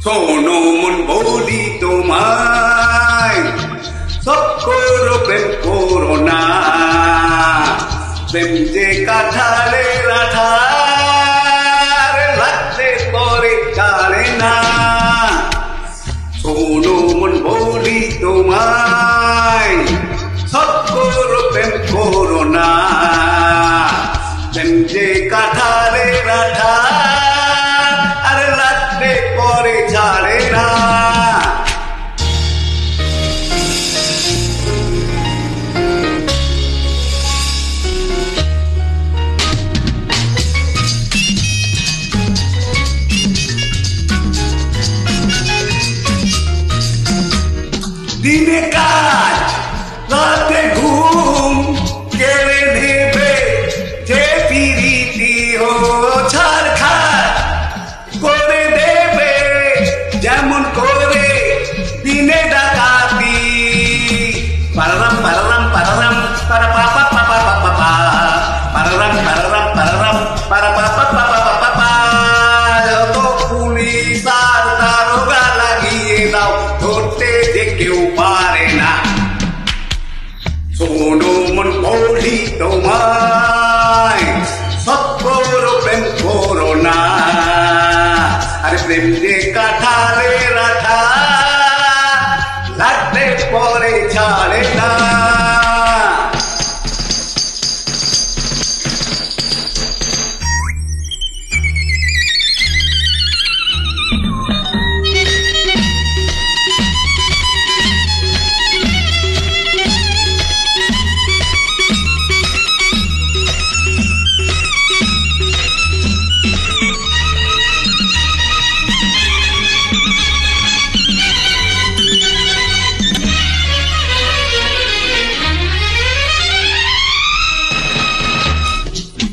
শোনো মন বলি তোমায়, সব করো প্রেম করো না, প্রেম যে কাঁঠালের আঠার লাগতে পরে কারে না। শোনো মন বলি তোমায়, সব করো প্রেম করো না, প্রেম যে কাঁঠালের আঠার লাগতে পরে ছাড়ে না। দিনে কাজ রাতে ঘুম কেড়ে নেবে যে পিরিতি ও ছাড়খাড় করে দেবে, যেমন করে দিনে ডাকাতি। পারারাম পারারাম পারারাম পারা পাপা পাপা পাপা পা, পারারাম পারারাম পারারাম পারা পাপা পাপা পাপা পা। যত পুলিশ আর দারোগা লাগিয়ে দাও, ধরতে যে কেউ পারে না। শোনো মন বলি তোমায়, সব করো প্রেম করো না, আরে প্রেম যে কাঁঠালের আঠার লাগতে পরে ছাড়ে না।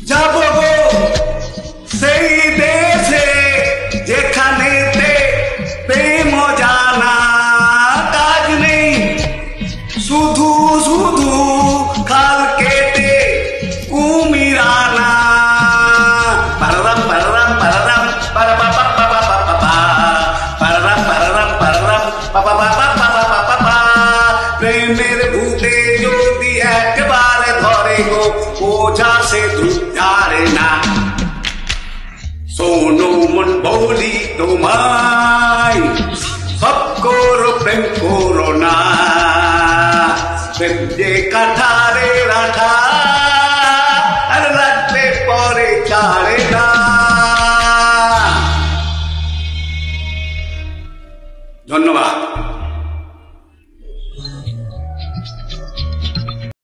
যাবো গো সেই দেশে যেখানেতে প্রেম জানা কাজ নেই, শুধু শুধু খাল কেটে কুমিরানা। পারারাম পারারাম পারারাম পারা পাপা পাপা পাপা পা, পারারাম পারারাম পারারাম পাপা পাপা পাপা পাপা পা। প্রেমের ভূতে যদি একবারে ধরে গো, বোঝা সে ধরে না। শোনো মন বলি তোমায়, সব করো প্রেম করো না, প্রেম যে কাঁঠালের আঠার লাগতে পরে ছাড়ে না। ধন্যবাদ।